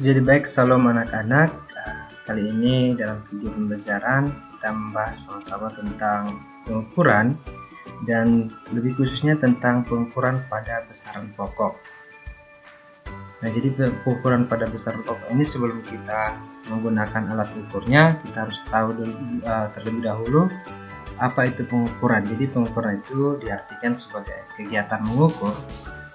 Jadi baik, salam anak-anak. Kali ini dalam video pembelajaran kita membahas sama-sama tentang pengukuran dan lebih khususnya tentang pengukuran pada besaran pokok. Nah, jadi pengukuran pada besaran pokok ini sebelum kita menggunakan alat ukurnya, kita harus tahu terlebih dahulu apa itu pengukuran. Jadi pengukuran itu diartikan sebagai kegiatan mengukur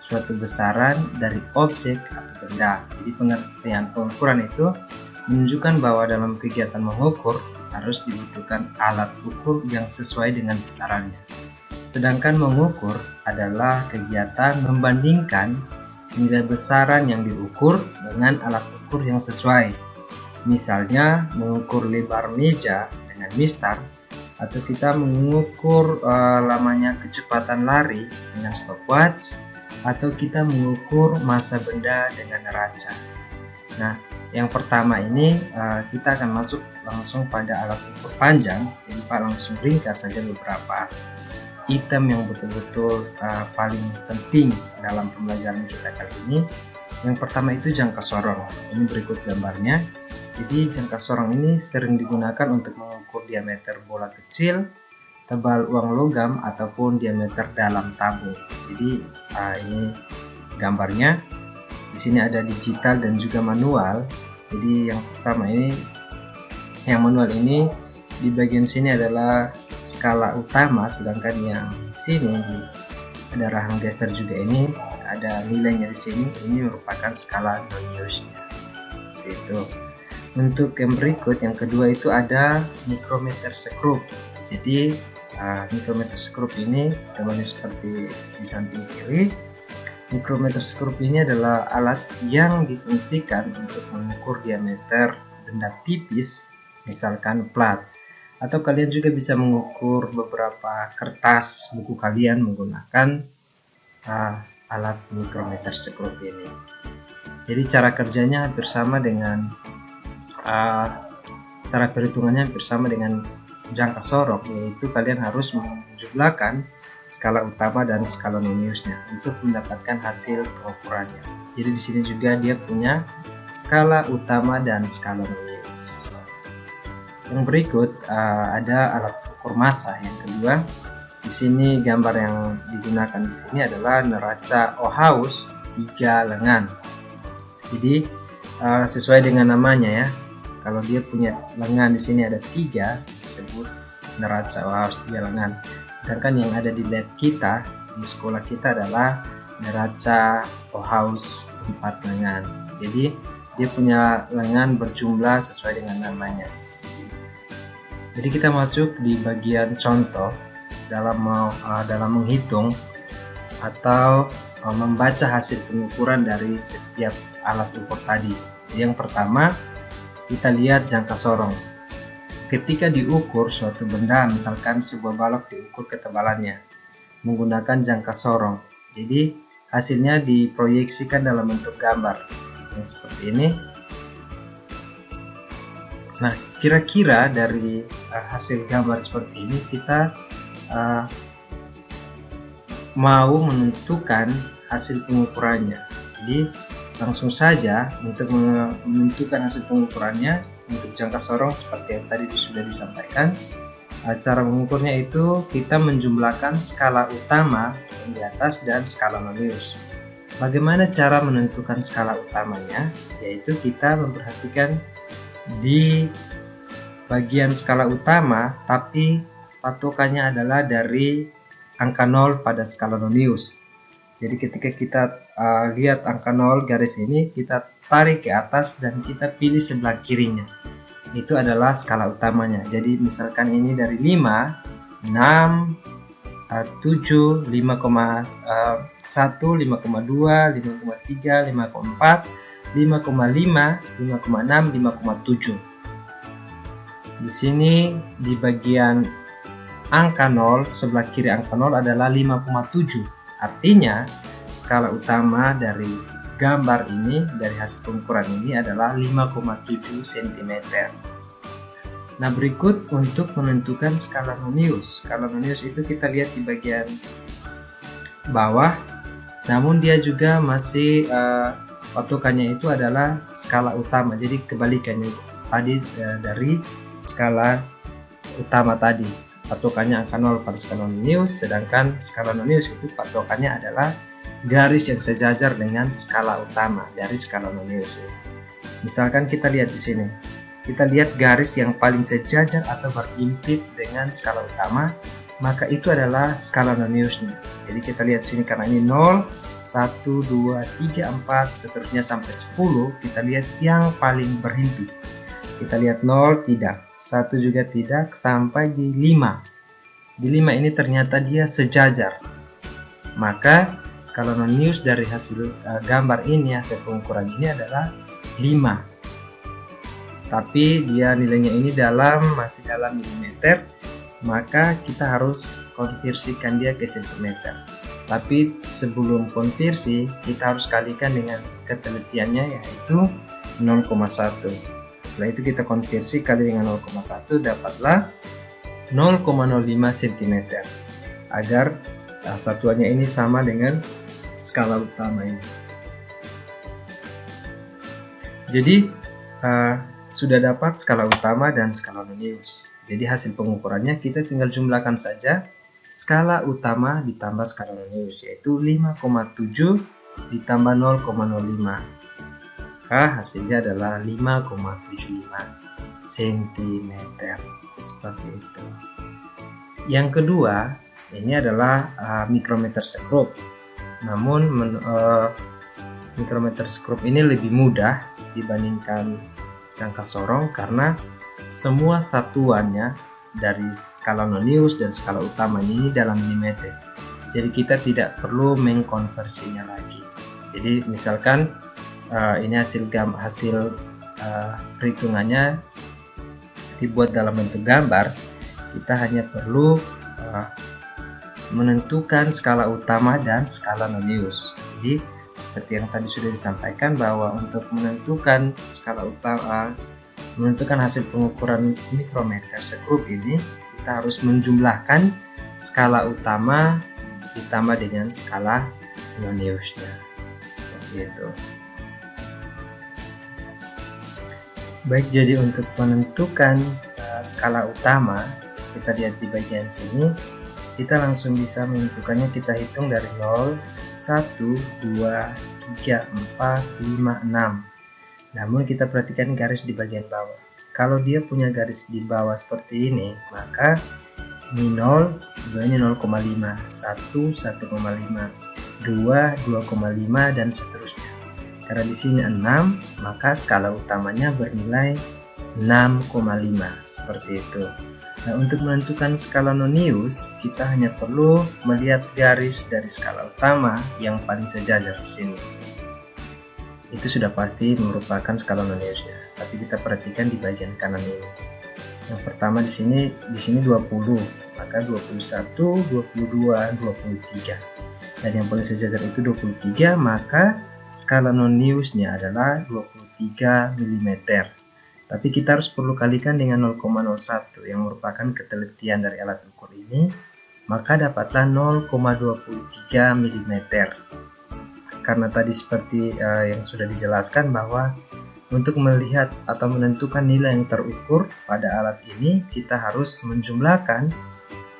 suatu besaran dari objek atau benda. Jadi pengertian pengukuran itu menunjukkan bahwa dalam kegiatan mengukur harus dibutuhkan alat ukur yang sesuai dengan besarannya. Sedangkan mengukur adalah kegiatan membandingkan nilai besaran yang diukur dengan alat ukur yang sesuai. Misalnya mengukur lebar meja dengan mistar, atau kita mengukur lamanya kecepatan lari dengan stopwatch, atau kita mengukur massa benda dengan neraca. Nah, yang pertama ini kita akan masuk langsung pada alat ukur panjang. Jadi Pak langsung ringkas saja beberapa item yang betul-betul paling penting dalam pembelajaran kita kali ini. Yang pertama itu jangka sorong. Ini berikut gambarnya. Jadi jangka sorong ini sering digunakan untuk mengukur diameter bola kecil, tebal uang logam, ataupun diameter dalam tabung. Jadi ini gambarnya. Di sini ada digital dan juga manual. Jadi yang pertama ini, yang manual ini di bagian sini adalah skala utama, sedangkan yang sini ada rahang geser juga, ini ada nilainya di sini. Ini merupakan skala non-use-nya. Itu. Untuk yang berikut, yang kedua itu ada micrometer screw. Jadi micrometer screw ini gambarnya seperti di samping kiri. Micrometer screw ini adalah alat yang difungsikan untuk mengukur diameter benda tipis, misalkan plat. Atau kalian juga bisa mengukur beberapa kertas buku kalian menggunakan alat micrometer screw ini. Jadi cara kerjanya hampir sama dengan cara perhitungannya hampir sama dengan jangka sorong, yaitu kalian harus menjumlahkan skala utama dan skala non-use-nya untuk mendapatkan hasil pengukurannya. Jadi di sini juga dia punya skala utama dan skala non-use. Yang berikut ada alat ukur massa. Yang kedua, di sini gambar yang digunakan di sini adalah neraca Ohaus 3 lengan. Jadi sesuai dengan namanya ya. Kalau dia punya lengan di sini ada 3, disebut neraca Ohaus 3 lengan. Sedangkan yang ada di lab kita, di sekolah kita adalah neraca Ohaus 4 lengan. Jadi dia punya lengan berjumlah sesuai dengan namanya. Jadi kita masuk di bagian contoh dalam menghitung atau membaca hasil pengukuran dari setiap alat ukur tadi. Yang pertama, kita lihat jangka sorong. Ketika diukur suatu benda, misalkan sebuah balok diukur ketebalannya menggunakan jangka sorong. Jadi hasilnya diproyeksikan dalam bentuk gambar yang seperti ini. Nah, kira-kira dari hasil gambar seperti ini kita mau menentukan hasil pengukurannya. Jadi langsung saja untuk menentukan hasil pengukurannya untuk jangka sorong seperti yang tadi sudah disampaikan. Cara mengukurnya itu kita menjumlahkan skala utama yang di atas dan skala non-use. Bagaimana cara menentukan skala utamanya? Yaitu kita memperhatikan di bagian skala utama, tapi patokannya adalah dari angka 0 pada skala non-use. Jadi ketika kita lihat angka 0 garis ini, kita tarik ke atas dan kita pilih sebelah kirinya. Itu adalah skala utamanya. Jadi misalkan ini dari 5, 6, 7, 5,1, 5,2, 5,3, 5,4, 5,5, 5,6, 5,7. Di sini di bagian angka 0, sebelah kiri angka 0 adalah 5,7. Artinya skala utama dari gambar ini, dari hasil pengukuran ini adalah 5,7 cm. Nah, berikut untuk menentukan skala non-use. Skala non-use itu kita lihat di bagian bawah, namun dia juga masih patokannya itu adalah skala utama, jadi kebalikannya tadi dari skala utama tadi. Patokannya angka 0 pada skala nonius, sedangkan skala nonius itu patokannya adalah garis yang sejajar dengan skala utama dari skala nonius. Misalkan kita lihat di sini, kita lihat garis yang paling sejajar atau berimpit dengan skala utama, maka itu adalah skala noniusnya. Jadi kita lihat sini, karena ini 0, 1, 2, 3, 4, seterusnya sampai 10, kita lihat yang paling berhimpit. Kita lihat 0 tidak, 1 juga tidak, sampai di 5. Di 5 ini ternyata dia sejajar. Maka skala nonius dari hasil gambar ini, hasil pengukuran ini adalah 5. Tapi dia nilainya ini masih dalam milimeter, maka kita harus konversikan dia ke sentimeter. Tapi sebelum konversi, kita harus kalikan dengan ketelitiannya, yaitu 0,1. Setelah itu kita konversi kali dengan 0,1, dapatlah 0,05 cm, agar satuannya ini sama dengan skala utama ini. Jadi sudah dapat skala utama dan skala nonius. Jadi hasil pengukurannya kita tinggal jumlahkan saja skala utama ditambah skala nonius, yaitu 5,7 ditambah 0,05. Maka hasilnya adalah 5,75 cm. Seperti itu. Yang kedua, ini adalah mikrometer sekrup. Namun mikrometer sekrup ini lebih mudah dibandingkan jangka sorong karena semua satuannya dari skala nonius dan skala utama ini dalam milimeter. Jadi kita tidak perlu mengkonversinya lagi. Jadi misalkan ini hasil perhitungannya dibuat dalam bentuk gambar, kita hanya perlu menentukan skala utama dan skala nonius. Jadi seperti yang tadi sudah disampaikan, bahwa untuk menentukan skala utama, menentukan hasil pengukuran mikrometer sekrup ini, kita harus menjumlahkan skala utama ditambah dengan skala noniusnya. Seperti itu. Baik, jadi untuk menentukan skala utama, kita lihat di bagian sini, kita langsung bisa menentukannya. Kita hitung dari 0, 1, 2, 3, 4, 5, 6. Namun kita perhatikan garis di bagian bawah. Kalau dia punya garis di bawah seperti ini, maka ini 0, 2-nya 0,5, 1, 1,5, 2, 2,5, dan seterusnya. Karena di sini 6, maka skala utamanya bernilai 6,5, seperti itu. Nah, untuk menentukan skala nonius, kita hanya perlu melihat garis dari skala utama yang paling sejajar di sini. Itu sudah pasti merupakan skala noniusnya. Tapi kita perhatikan di bagian kanan ini. Yang pertama di sini 20, maka 21, 22, 23. Dan yang paling sejajar itu 23, maka skala noniusnya adalah 23 mm. Tapi kita harus perlu kalikan dengan 0,01 yang merupakan ketelitian dari alat ukur ini, maka dapatlah 0,23 mm. Karena tadi seperti yang sudah dijelaskan, bahwa untuk melihat atau menentukan nilai yang terukur pada alat ini, kita harus menjumlahkan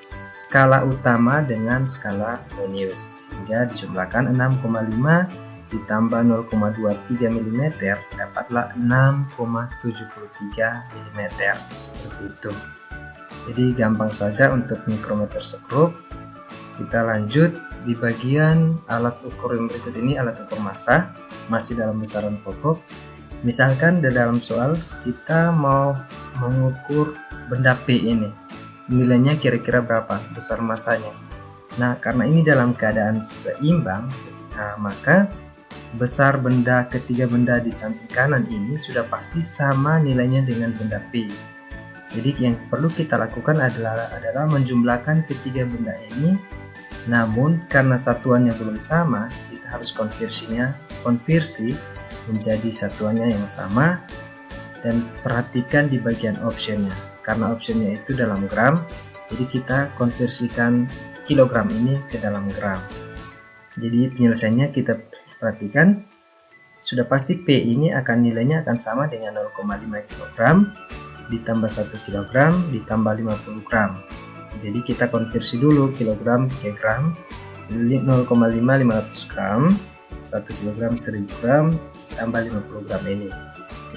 skala utama dengan skala nonius, sehingga dijumlahkan 6,5 ditambah 0,23 mm, dapatlah 6,73 mm. Seperti itu. Jadi gampang saja untuk mikrometer sekrup. Kita lanjut di bagian alat ukur yang berikut ini, alat ukur massa, masih dalam besaran pokok. Misalkan di dalam soal kita mau mengukur benda P ini, nilainya kira-kira berapa, besar massanya. Nah, karena ini dalam keadaan seimbang, maka besar benda ketiga benda di samping kanan ini sudah pasti sama nilainya dengan benda P. Jadi yang perlu kita lakukan adalah menjumlahkan ketiga benda ini. Namun karena satuannya belum sama, kita harus konversi menjadi satuannya yang sama. Dan perhatikan di bagian optionnya, karena optionnya itu dalam gram, jadi kita konversikan kilogram ini ke dalam gram. Jadi penyelesaiannya kita perhatikan sudah pasti P ini nilainya akan sama dengan 0,5 kg ditambah 1 kg ditambah 50 gram. Jadi kita konversi dulu kilogram ke gram. 0,5 500 gram, 1 kg 1000 gram tambah 50 gram ini.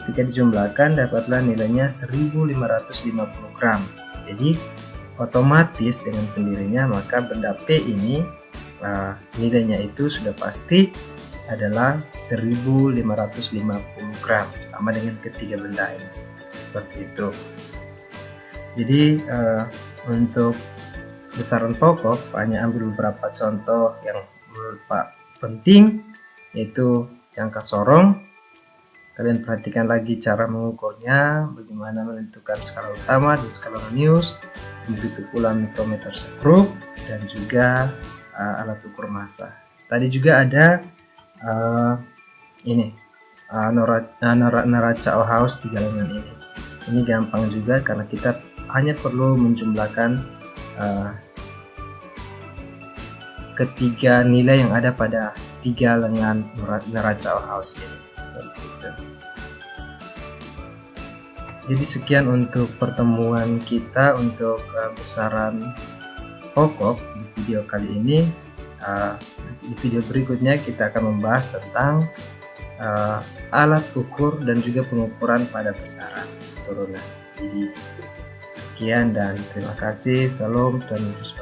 Ketika dijumlahkan dapatlah nilainya 1550 gram. Jadi otomatis dengan sendirinya maka benda P ini nilainya itu sudah pasti adalah 1550 gram, sama dengan ketiga benda ini. Seperti itu. Jadi untuk besaran pokok hanya ambil beberapa contoh yang menurut Pak penting, yaitu jangka sorong. Kalian perhatikan lagi cara mengukurnya, bagaimana menentukan skala utama dan skala Arrhenius, begitu pula mikrometer sekrup dan juga alat ukur massa. Tadi juga ada neraca Ohaus 3 elemen ini. Ini gampang juga karena kita hanya perlu menjumlahkan ketiga nilai yang ada pada 3 lengan neraca Ohaus ini. Seperti itu. Jadi sekian untuk pertemuan kita untuk besaran pokok di video kali ini. Di video berikutnya kita akan membahas tentang alat ukur dan juga pengukuran pada besaran turunan. Jadi sekian dan terima kasih. Salam, Tuhan Yesus.